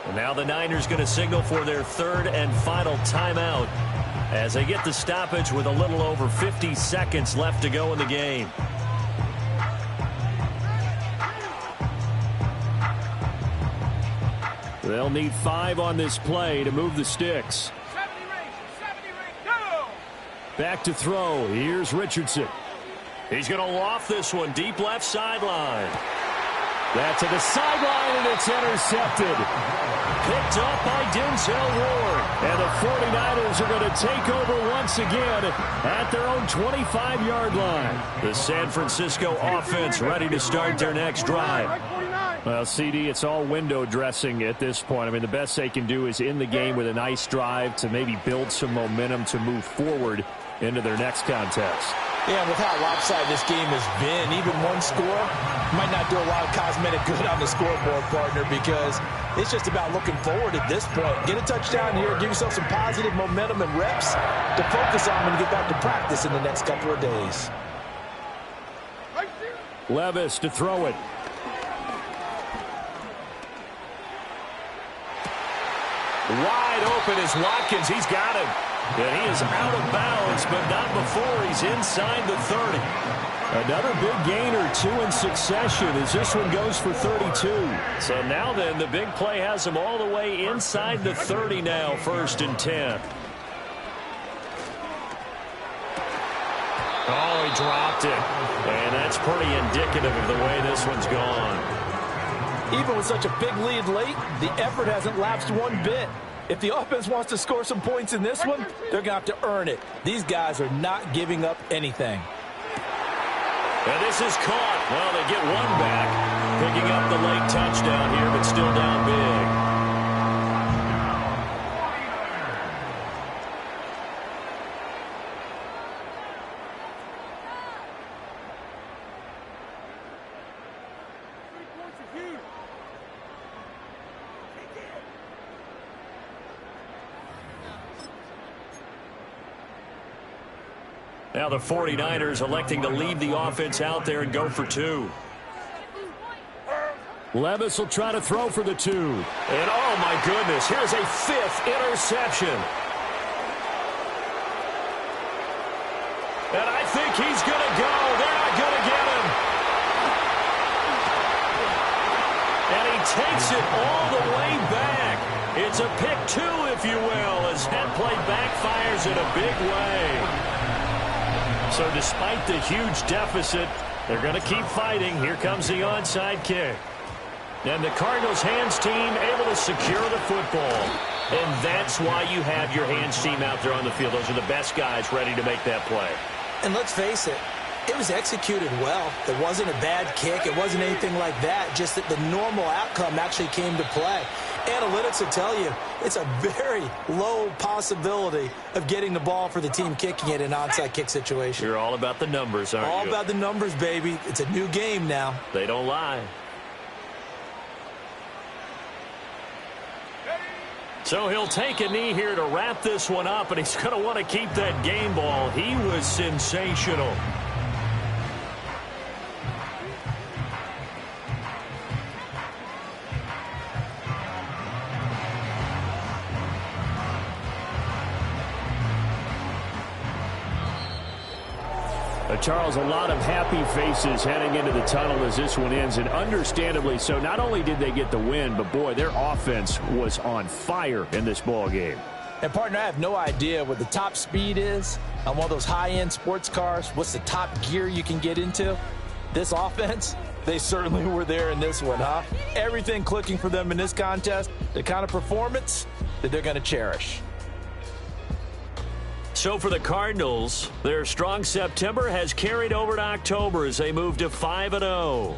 And now the Niners going to signal for their 3rd and final timeout as they get the stoppage with a little over 50 seconds left to go in the game. They'll need 5 on this play to move the sticks. 70 ring, go! Back to throw. Here's Richardson. He's going to loft this one deep left sideline. That's to the sideline, and it's intercepted. Picked up by Denzel Ward. And the 49ers are going to take over once again at their own 25-yard line. The San Francisco offense ready to start their next drive. Well, CD, it's all window dressing at this point. I mean, the best they can do is in the game with a nice drive to maybe build some momentum to move forward into their next contest. Yeah, with how lopsided this game has been, even one score might not do a lot of cosmetic good on the scoreboard, partner, because it's just about looking forward at this point. Get a touchdown here, give yourself some positive momentum and reps to focus on when you get back to practice in the next couple of days. Levis to throw it. Wide open is Watkins. He's got him. And he is out of bounds, but not before he's inside the 30. Another big gain or 2 in succession as this one goes for 32. So now then, the big play has him all the way inside the 30 now, 1st and 10. Oh, he dropped it. And that's pretty indicative of the way this one's gone. Even with such a big lead late, the effort hasn't lapsed one bit. If the offense wants to score some points in this one, they're going to have to earn it. These guys are not giving up anything. And this is caught. Well, they get one back, picking up the late touchdown here, but still down big. Now the 49ers electing to leave the offense out there and go for 2. Levis will try to throw for the 2. And oh my goodness, here's a 5th interception. And I think he's going to go. They're not going to get him. And he takes it all the way back. It's a pick 2, if you will, as that play backfires in a big way. So despite the huge deficit, they're going to keep fighting. Here comes the onside kick. And the Cardinals hands team able to secure the football. And that's why you have your hands team out there on the field. Those are the best guys ready to make that play. And let's face it, it was executed well. It wasn't a bad kick. It wasn't anything like that. Just that the normal outcome actually came to play. Analytics will tell you it's a very low possibility of getting the ball for the team kicking it in an onside kick situation. You're all about the numbers, aren't you? All about the numbers, baby. It's a new game now. They don't lie. So he'll take a knee here to wrap this one up, and he's going to want to keep that game ball. He was sensational. A Charles, a lot of happy faces heading into the tunnel as this one ends, and understandably so. Not only did they get the win, but, boy, their offense was on fire in this ball game. And, partner, I have no idea what the top speed is on one of those high-end sports cars. What's the top gear you can get into? This offense, they certainly were there in this one, huh? Everything clicking for them in this contest, the kind of performance that they're going to cherish. So for the Cardinals, their strong September has carried over to October as they move to 5-0.